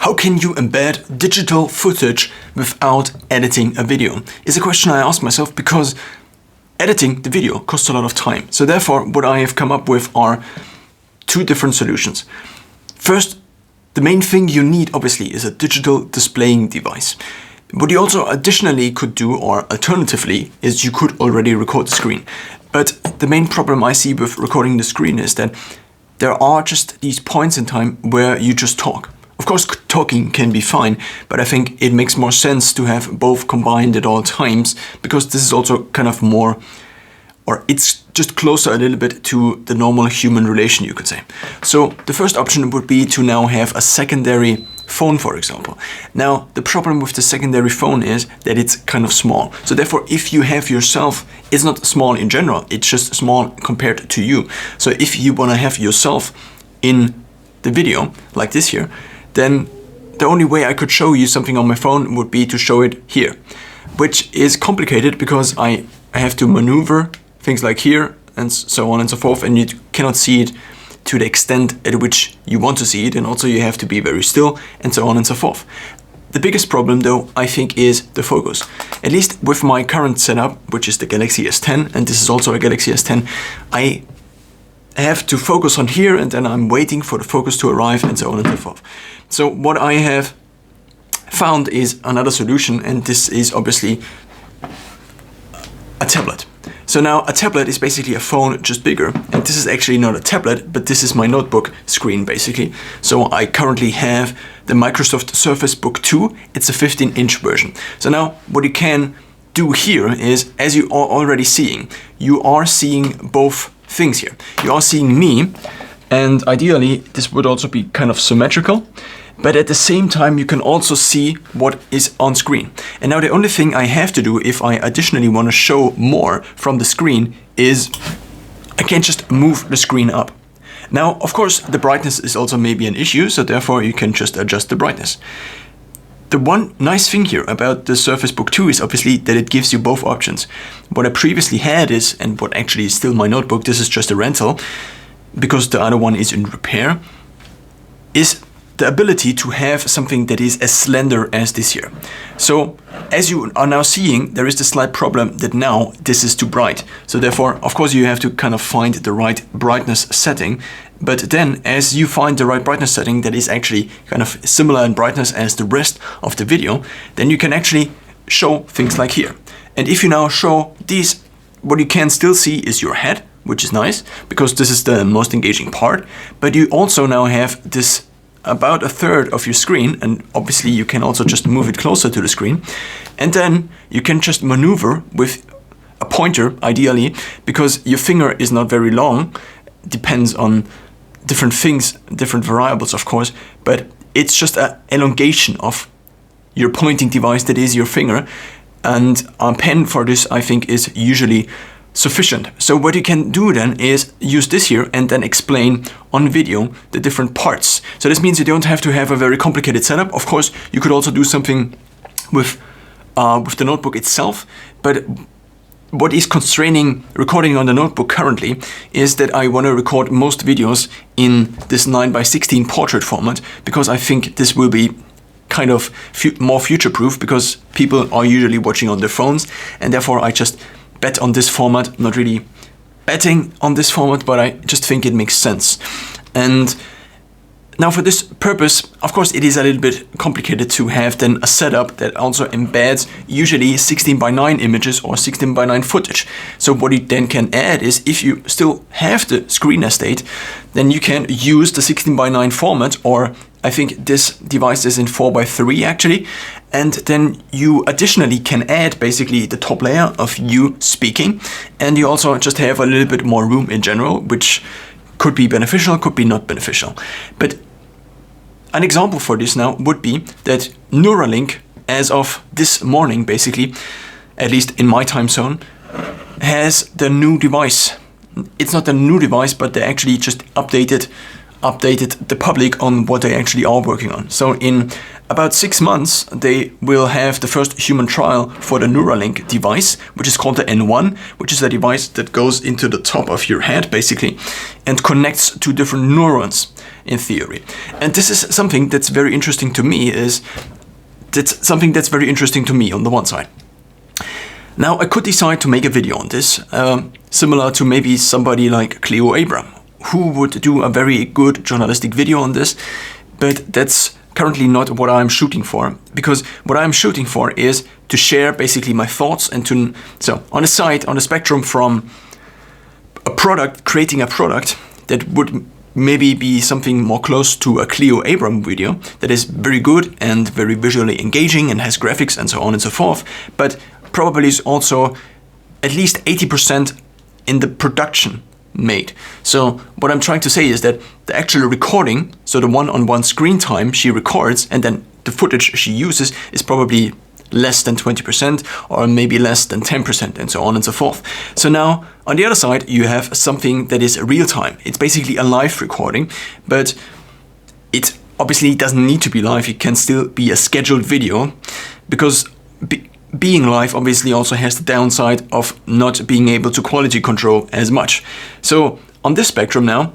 How can you embed digital footage without editing a video? Is a question I ask myself because editing the video costs a lot of time. So therefore, what I have come up with are two different solutions. First, the main thing you need obviously is a digital displaying device. What you also additionally could do, or alternatively, is you could already record the screen. But the main problem I see with recording the screen is that there are just these points in time where you just talk. Of course, talking can be fine, but I think it makes more sense to have both combined at all times, because this is also kind of more, or it's just closer a little bit to the normal human relation, you could say. So the first option would be to now have a secondary phone, for example. Now, the problem with the secondary phone is that it's kind of small. So therefore, if you have yourself, it's not small in general, it's just small compared to you. So if you want to have yourself in the video, like this here, then the only way I could show you something on my phone would be to show it here, which is complicated because I have to maneuver things like here and so on and so forth, and you cannot see it to the extent at which you want to see it, and also you have to be very still and so on and so forth. The biggest problem though, I think, is the focus. At least with my current setup, which is the Galaxy S10, and this is also a Galaxy S10, I have to focus on here and then I'm waiting for the focus to arrive and so on and so forth. So what I have found is another solution, and this is obviously a tablet. So now a tablet is basically a phone, just bigger, and this is actually not a tablet, but this is my notebook screen basically. So I currently have the Microsoft Surface Book 2, it's a 15-inch version. So now what you can do here is, as you are already seeing, you are seeing both things here. You are seeing me, and ideally this would also be kind of symmetrical, but at the same time you can also see what is on screen. And now the only thing I have to do if I additionally want to show more from the screen is I can just move the screen up. Now, of course, the brightness is also maybe an issue, so therefore you can just adjust the brightness. The one nice thing here about the Surface Book 2 is obviously that it gives you both options. What I previously had is, and what actually is still my notebook, this is just a rental, because the other one is in repair, is the ability to have something that is as slender as this here. So as you are now seeing, there is the slight problem that now this is too bright. So therefore, of course, you have to kind of find the right brightness setting. But then as you find the right brightness setting that is actually kind of similar in brightness as the rest of the video, then you can actually show things like here. And if you now show these, what you can still see is your head, which is nice because this is the most engaging part. But you also now have this about a third of your screen, and obviously you can also just move it closer to the screen, and then you can just maneuver with a pointer ideally, because your finger is not very long, depends on different things, different variables of course, but it's just an elongation of your pointing device that is your finger, and a pen for this I think is usually sufficient. So what you can do then is use this here and then explain on video the different parts. So this means you don't have to have a very complicated setup. Of course, you could also do something with the notebook itself, but what is constraining recording on the notebook currently is that I want to record most videos in this 9:16 portrait format, because I think this will be kind of more future-proof, because people are usually watching on their phones, and therefore I just bet on this format. Not really betting on this format, but I just think it makes sense. And now for this purpose, of course, it is a little bit complicated to have then a setup that also embeds usually 16:9 images or 16:9 footage. So what you then can add is, if you still have the screen estate, then you can use the 16:9 format, or I think this device is in 4:3 actually, and then you additionally can add basically the top layer of you speaking, and you also just have a little bit more room in general, which could be beneficial, could be not beneficial. But an example for this now would be that Neuralink, as of this morning basically, at least in my time zone, has the new device. It's not a new device, but they actually just updated the public on what they actually are working on. So in about 6 months, they will have the first human trial for the Neuralink device, which is called the N1, which is a device that goes into the top of your head, basically, and connects to different neurons. in theory. And this is something that's very interesting to me on the one side. Now I could decide to make a video on this, similar to maybe somebody like Cleo Abram, who would do a very good journalistic video on this, but that's currently not what I'm shooting for, because what I'm shooting for is to share basically my thoughts and so on a side, on a spectrum from a product, creating a product that would maybe be something more close to a Cleo Abram video that is very good and very visually engaging and has graphics and so on and so forth, but probably is also at least 80% in the production made. So what I'm trying to say is that the actual recording, so the one-on-one screen time she records and then the footage she uses is probably less than 20% or maybe less than 10% and so on and so forth. So now on the other side you have something that is real time. It's basically a live recording, but it obviously doesn't need to be live. It can still be a scheduled video, because being live obviously also has the downside of not being able to quality control as much. So on this spectrum now,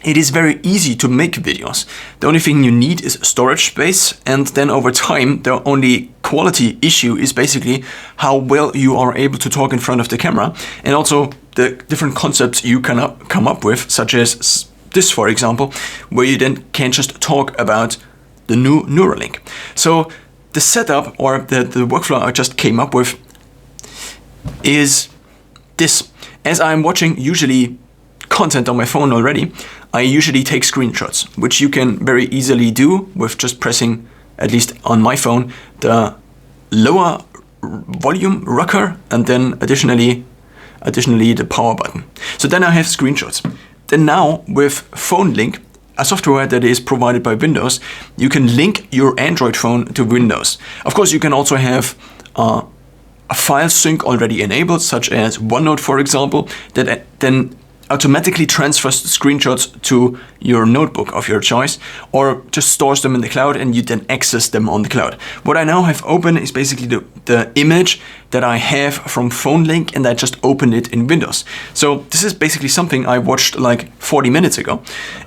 it is very easy to make videos. The only thing you need is storage space, and then over time the only quality issue is basically how well you are able to talk in front of the camera, and also the different concepts you can come up with, such as this for example, where you then can just talk about the new Neuralink. So the setup or the workflow I just came up with is this. As I'm watching usually content on my phone already, I usually take screenshots, which you can very easily do with just pressing, at least on my phone, the lower volume rocker and then additionally the power button. So then I have screenshots. Then now with Phone Link, a software that is provided by Windows, you can link your Android phone to Windows. Of course, you can also have a file sync already enabled, such as OneNote, for example, that then automatically transfers the screenshots to your notebook of your choice, or just stores them in the cloud and you then access them on the cloud. What I now have open is basically the image that I have from Phone Link, and I just opened it in Windows. So this is basically something I watched like 40 minutes ago,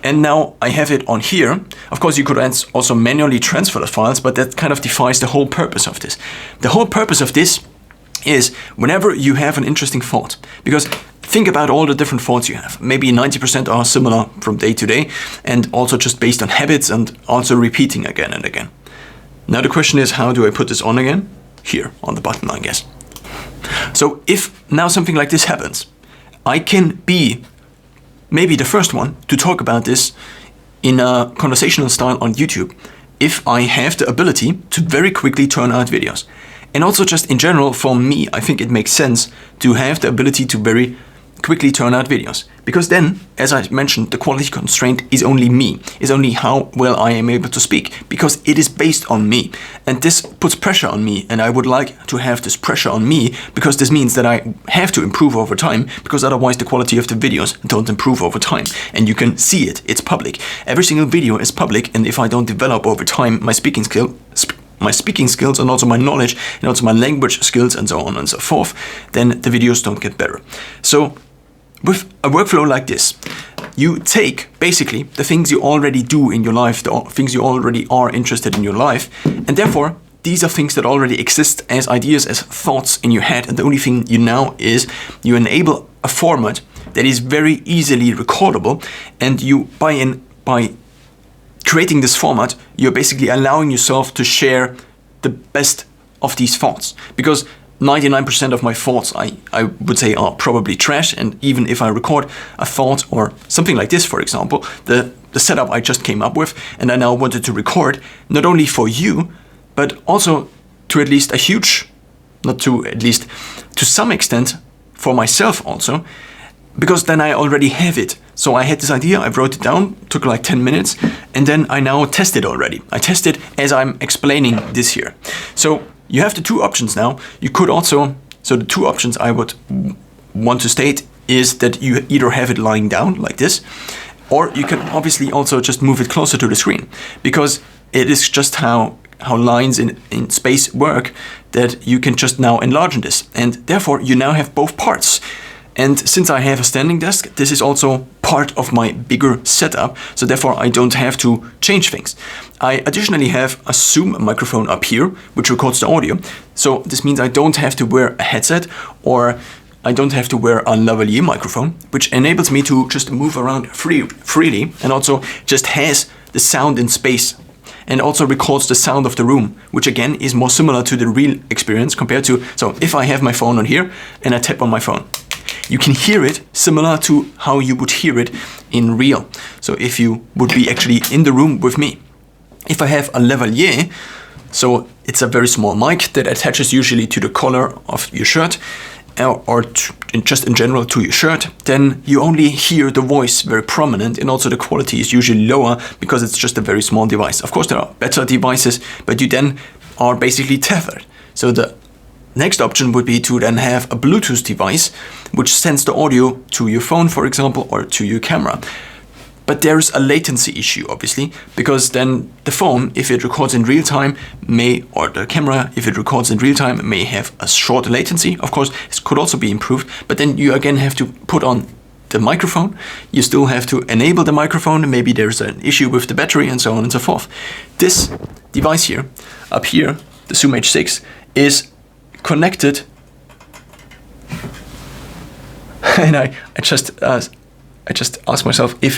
and now I have it on here. Of course, you could also manually transfer the files, but that kind of defies the whole purpose of this. The whole purpose of this is whenever you have an interesting thought, because think about all the different thoughts you have. Maybe 90% are similar from day to day, and also just based on habits and also repeating again and again. Now the question is, how do I put this on again? Here on the button, I guess. So if now something like this happens, I can be maybe the first one to talk about this in a conversational style on YouTube if I have the ability to very quickly turn out videos. And also just in general, for me, I think it makes sense to have the ability to very quickly turn out videos. Because then, as I mentioned, the quality constraint is only me, is only how well I am able to speak, because it is based on me. And this puts pressure on me, and I would like to have this pressure on me, because this means that I have to improve over time, because otherwise the quality of the videos don't improve over time. And you can see it, it's public. Every single video is public, and if I don't develop over time my speaking skills and also my knowledge and also my language skills and so on and so forth, then the videos don't get better. So with a workflow like this, you take basically the things you already do in your life, the things you already are interested in your life, and therefore these are things that already exist as ideas, as thoughts in your head, and the only thing you now is you enable a format that is very easily recordable, and you by creating this format, you're basically allowing yourself to share the best of these thoughts. Because 99% of my thoughts, I would say, are probably trash. And even if I record a thought or something like this, for example, the setup I just came up with, and I now wanted to record, not only for you, but also to at least to some extent for myself also, because then I already have it. So I had this idea, I wrote it down, took like 10 minutes, and then I now test it already. I test it as I'm explaining this here. So you have the two options now. You could also, so the two options I would want to state is that you either have it lying down like this, or you can obviously also just move it closer to the screen, because it is just how lines in space work, that you can just now enlarge this. And therefore you now have both parts. And since I have a standing desk, this is also part of my bigger setup, so therefore I don't have to change things. I additionally have a Zoom microphone up here, which records the audio. So this means I don't have to wear a headset, or I don't have to wear a lavalier microphone, which enables me to just move around freely, and also just has the sound in space, and also records the sound of the room, which again is more similar to the real experience compared to, so if I have my phone on here and I tap on my phone, you can hear it similar to how you would hear it in real. So if you would be actually in the room with me. If I have a lavalier, so it's a very small mic that attaches usually to the collar of your shirt, or just in general to your shirt, then you only hear the voice very prominent, and also the quality is usually lower because it's just a very small device. Of course there are better devices, but you then are basically tethered. So the next option would be to then have a Bluetooth device which sends the audio to your phone, for example, or to your camera. But there's a latency issue, obviously, because then the phone, if it records in real time, or the camera, if it records in real time, may have a short latency. Of course, this could also be improved, but then you again have to put on the microphone. You still have to enable the microphone. Maybe there's an issue with the battery and so on and so forth. This device here, up here, the Zoom H6, is connected. And I just ask myself if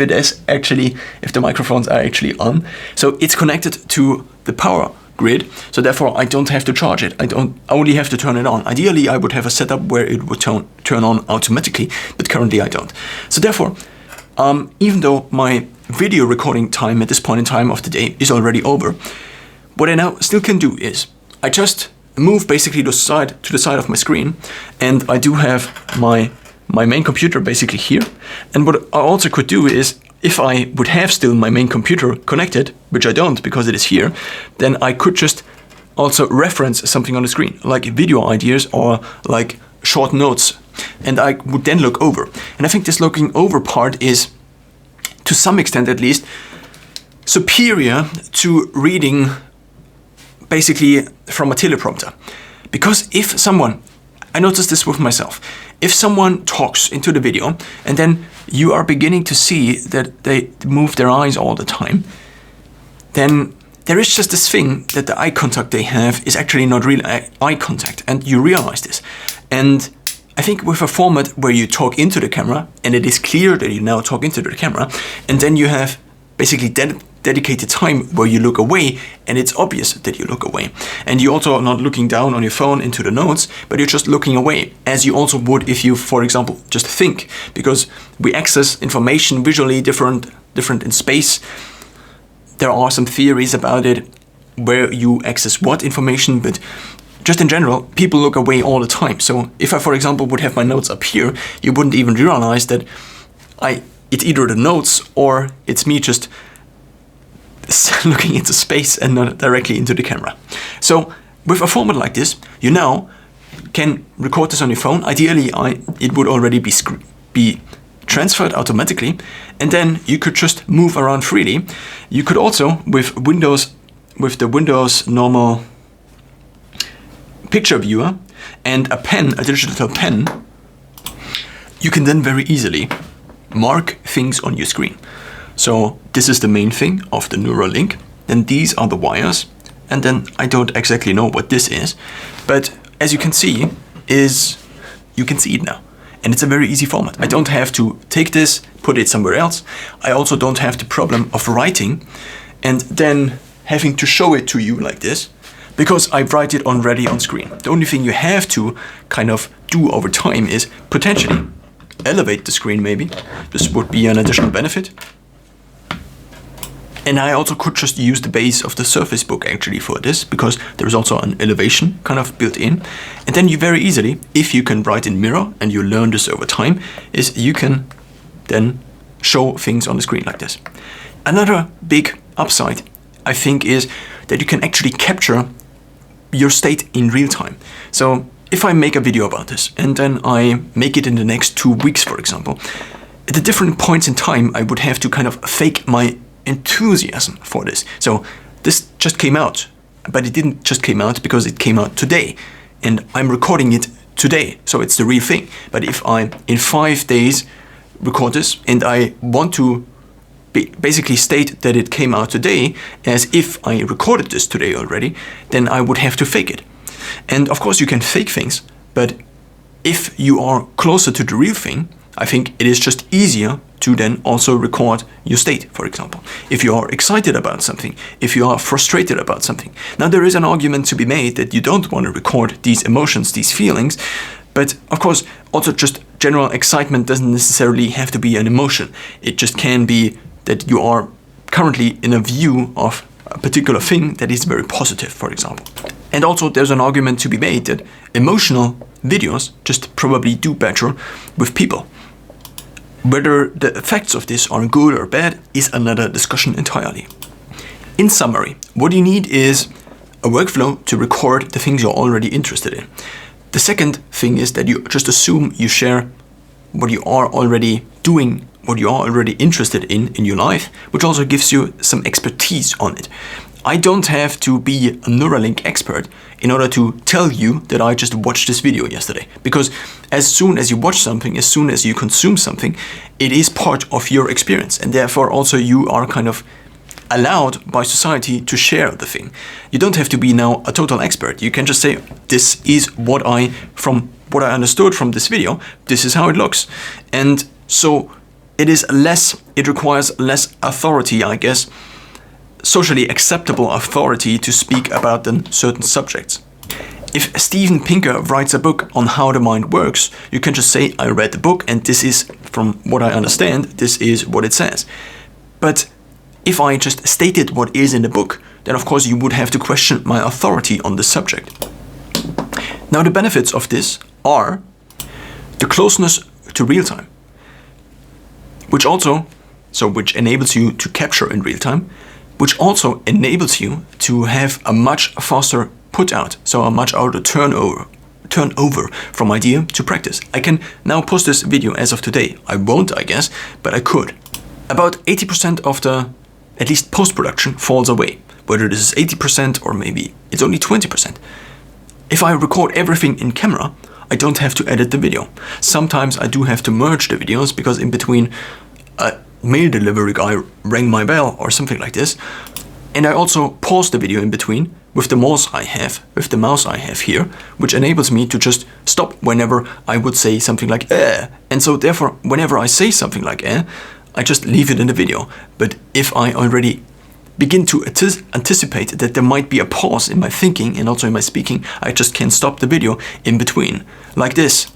the microphones are actually on. So it's connected to the power grid, so therefore I don't have to charge it. I only have to turn it on. Ideally, I would have a setup where it would turn on automatically, but currently I don't. So therefore, even though my video recording time at this point in time of the day is already over, what I now still can do is I just move basically to the side of my screen, and I do have my main computer basically here. And what I also could do is, if I would have still my main computer connected, which I don't because it is here, then I could just also reference something on the screen, like video ideas or like short notes, and I would then look over. And I think this looking over part is, to some extent at least, superior to reading basically from a teleprompter. Because if someone, I noticed this with myself, if someone talks into the video and then you are beginning to see that they move their eyes all the time, then there is just this thing that the eye contact they have is actually not real eye contact, and you realize this. And I think with a format where you talk into the camera, and it is clear that you now talk into the camera, and then you have basically dedicated time where you look away, and it's obvious that you look away. And you also are not looking down on your phone into the notes, but you're just looking away, as you also would if you, for example, just think, because we access information visually different in space. There are some theories about it, where you access what information, but just in general, people look away all the time. So if I, for example, would have my notes up here, you wouldn't even realize that it's either the notes or it's me just looking into space and not directly into the camera. So with a format like this, you now can record this on your phone. Ideally, it would already be transferred automatically, and then you could just move around freely. You could also, with the Windows normal picture viewer and a digital pen, you can then very easily mark things on your screen. So this is the main thing of the neural link. Then these are the wires, and then I don't exactly know what this is, but as you can see, you can see it now. And it's a very easy format. I don't have to take this, put it somewhere else. I also don't have the problem of writing and then having to show it to you like this, because I write it already on screen. The only thing you have to kind of do over time is potentially elevate the screen maybe. This would be an additional benefit. And I also could just use the base of the Surface Book actually for this, because there is also an elevation kind of built in. And then you very easily, if you can write in mirror, and you learn this over time, is you can then show things on the screen like this. Another big upside, I think, is that you can actually capture your state in real time. So if I make a video about this, and then I make it in the next 2 weeks, for example, at the different points in time, I would have to kind of fake my enthusiasm for this. So this just came out, but it didn't just came out because it came out today, and I'm recording it today, so it's the real thing. But if I, in 5 days, record this and I want to basically state that it came out today as if I recorded this today already, then I would have to fake it. And of course you can fake things, but if you are closer to the real thing, I think it is just easier to then also record your state, for example. If you are excited about something, if you are frustrated about something. Now there is an argument to be made that you don't want to record these emotions, these feelings, but of course also just general excitement doesn't necessarily have to be an emotion. It just can be that you are currently in a view of a particular thing that is very positive, for example. And also there's an argument to be made that emotional videos just probably do better with people. Whether the effects of this are good or bad is another discussion entirely. In summary, what you need is a workflow to record the things you're already interested in. The second thing is that you just assume you share what you are already doing, what you are already interested in your life, which also gives you some expertise on it. I don't have to be a Neuralink expert in order to tell you that I just watched this video yesterday. Because as soon as you watch something, as soon as you consume something, it is part of your experience. And therefore also you are kind of allowed by society to share the thing. You don't have to be now a total expert. You can just say, this is from what I understood from this video, this is how it looks. And so it requires less authority, I guess, socially acceptable authority to speak about certain subjects. If Steven Pinker writes a book on how the mind works, you can just say, I read the book and this is, from what I understand, this is what it says. But if I just stated what is in the book, then of course you would have to question my authority on the subject. Now the benefits of this are the closeness to real time, which enables you to capture in real time, which also enables you to have a much faster put out, so a much outer turnover from idea to practice. I can now post this video as of today. I won't, I guess, but I could. About 80% of the, at least post-production, falls away. Whether this is 80% or maybe it's only 20%. If I record everything in camera, I don't have to edit the video. Sometimes I do have to merge the videos because in between a mail delivery guy rang my bell or something like this. And I also pause the video in between with the mouse I have here, which enables me to just stop whenever I would say something like eh. And so therefore, whenever I say something like eh, I just leave it in the video. But if I already begin to anticipate that there might be a pause in my thinking and also in my speaking, I just can stop the video in between, like this.